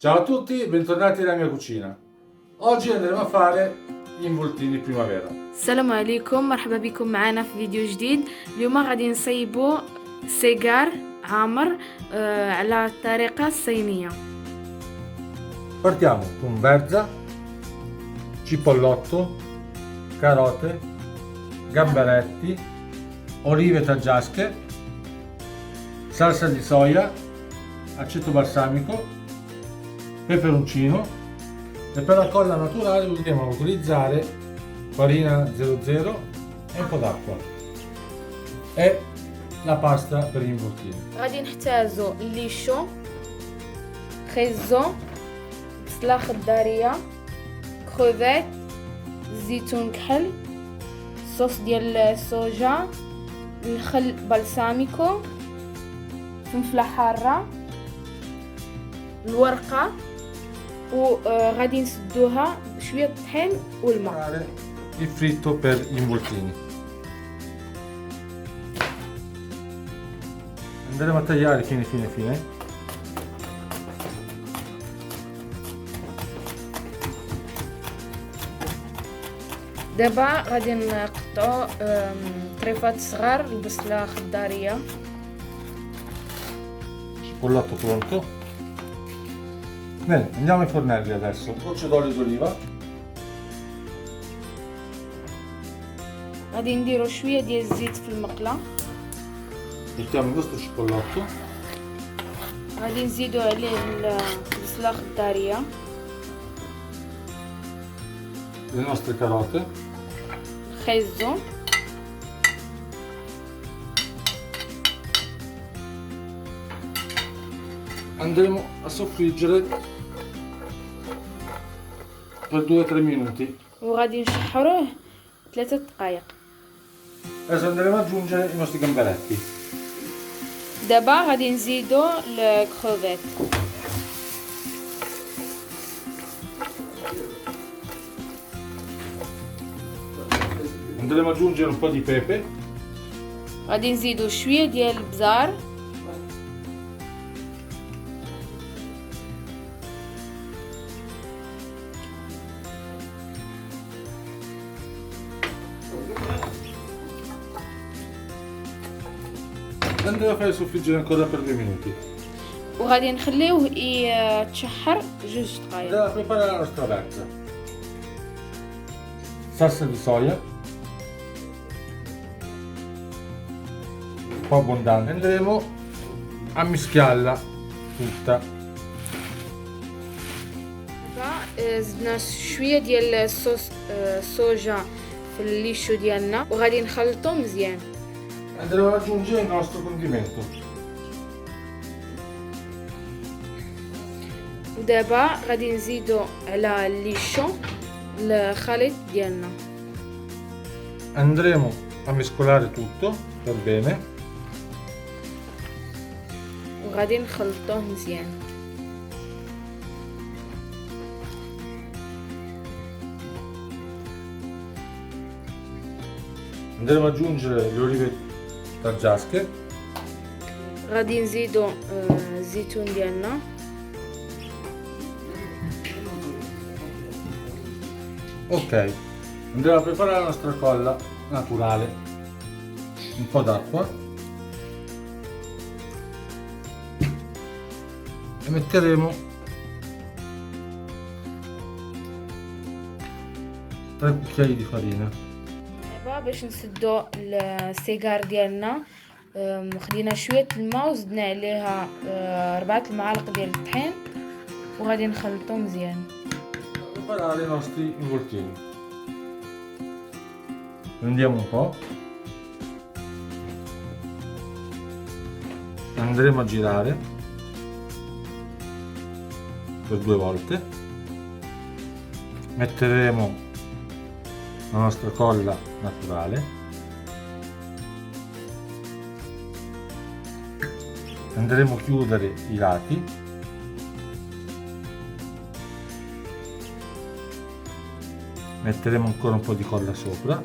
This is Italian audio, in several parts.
Ciao a tutti, bentornati nella mia cucina. Oggi andremo a fare gli involtini primavera. السلام عليكم، مرحبا بكم معنا في فيديو جديد. اليوم غادي نصيبوا سيجار عامر على الطريقة الصينية. Partiamo con verza, cipollotto, carote, gamberetti, olive taggiasche, salsa di soia, aceto balsamico, peperoncino e per la colla naturale andremo a utilizzare farina 00 e un po' d'acqua e la pasta per gli involtini. غادي نحتاجو الليشو، خيزو، بصلة خضارية، كروفيت، زيتون كحل، صوص ديال الصوجا، الخل بالساميكو، فلفلة حارة، الورقة، وغادي نسدوها بشوية طحين والماء. Il fritto per gli involtini. Andremo a tagliare fine. دابا غادي نقطعو طريفات صغار البصلة خضارية. Cipollotto pronto. Bene, andiamo ai fornelli adesso. Goccia d'olio d'oliva. غادي نديرو شوية ديال الزيت في المقلة. Mettiamo il nostro cipollotto. غادي نزيدو عليه البصلة خضارية، Le nostre carote. الخيزو، Andremo a soffriggere per 2-3 minuti. وغادي نشحروه 3 دقائق. Adesso andremo ad aggiungere i nostri gamberetti. دابا غادي نزيدو الكروفيت. Andremo ad aggiungere un po' di pepe. غادي نزيدو شوية ديال البزار، Andremo a fare soffriggere ancora per 2 minuti. وغادي نخليوه يتشحر 2 دقائق. Andiamo a preparare la nostra verza. Salsa di soia. Un po' abbondante. Andremo a mischiarla tutta. دابا زدنا شوية ديال الصوص الصوجا في الليشو ديالنا وغادي نخلطو مزيان. Andremo ad aggiungere il nostro condimento. ودابا غادي نزيدو على الليشو الخليط ديالنا. Andremo a mescolare tutto per bene. وغادي نخلطوه مزيان. Andremo ad aggiungere le olive taggiasche. غادي نزيدو الزيتون ديالنا. Ok, andremo a preparare la nostra colla naturale. Un po' d'acqua. E metteremo 3 cucchiai di farina. دابا باش نسدو السيجار ديالنا خدينا شوية الماء وزدنا عليها 4 المعالق ديال الطحين وغادي نخلطو مزيان. Preparare i nostri involtini. Prendiamo un po'. Andremo a girare per 2 volte. Metteremo la nostra colla naturale. Andremo a chiudere i lati. Metteremo ancora un po' di colla sopra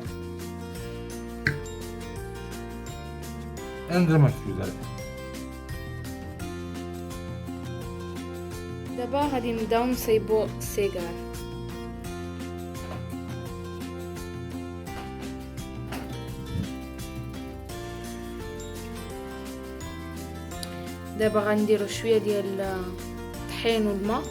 e andremo a chiudere. دابا غادي نبداو نصايبو السيجار. دابا غنديرو شويه ديال الطحين والماء.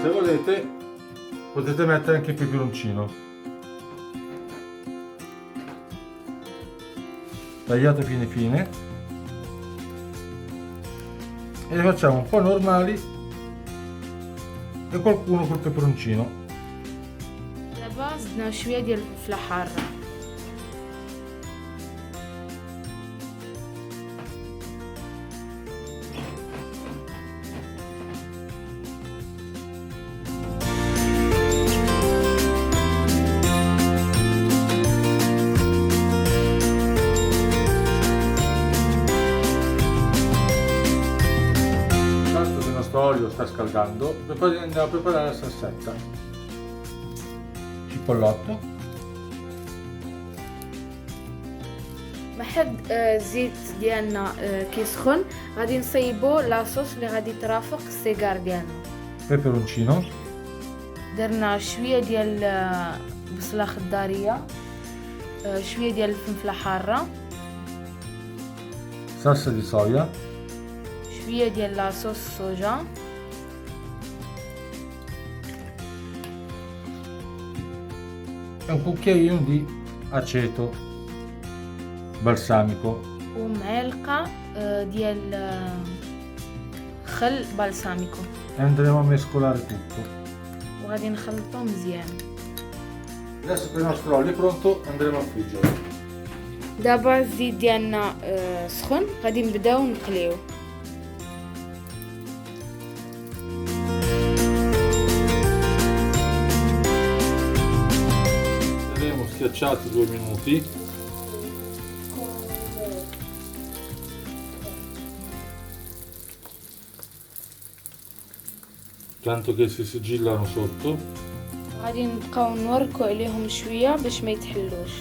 Se volete potete mettere anche il peperoncino tagliato fine fine, e li facciamo un po' normali e qualcuno col peperoncino. دابا زدنا شويه ديال الفلفله حاره. L'olio sta scaldando e poi andiamo a preparare la salsetta. Cipollotto, ما حد الزيت ديالنا كيسخن غادي نصايبو لاصوص اللي غادي ترافق السيجار ديالنا. peperoncino, درنا شويه ديال بصله خضاريه، شويه ديال الفلفله حاره، salsa di soia, شويه ديال لاصوص صوجا، e un cucchiaino di aceto balsamico. ومعلقه ديال خل بالساميكو، E andremo a mescolare tutto. وغادي نخلطو مزيان. Adesso che il nostro olio è pronto andremo a friggere. دابا الزيت ديالنا سخن، غادي نبداو نقليو. Teneremo schiacciati 2 minuti. Tanto che si sigillano sotto. غادي نبقاو نوركو عليهم شويه باش ما يتحلوش.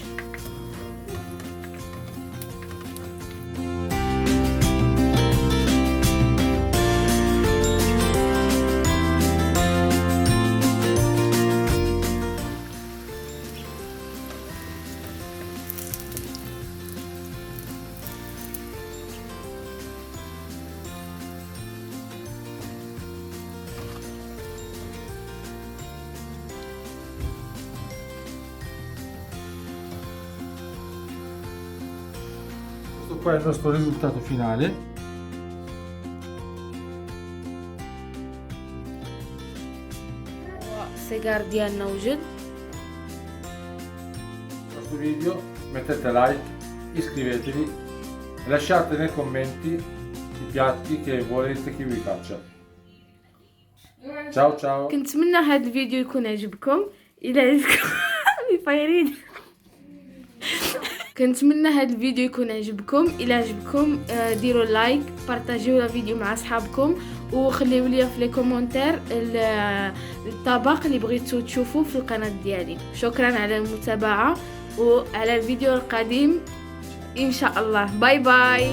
Questo qua è il nostro risultato finale. السيجار ديالنا وجد. Questo video mettete like, iscrivetevi e lasciate nei commenti i piatti che volete che vi faccia. Ciao ciao. كنتمنى هذا الفيديو يكون عجبكم. الى عجبكم فايرين كنتمنى هذا الفيديو يكون عجبكم. الى عجبكم ديروا لايك، بارطاجيو الفيديو مع اصحابكم، وخليوا لي في لي كومونتير الطبق اللي بغيتو تشوفوه في القناه ديالي. شكرا على المتابعه، وعلى الفيديو القادم ان شاء الله. باي باي.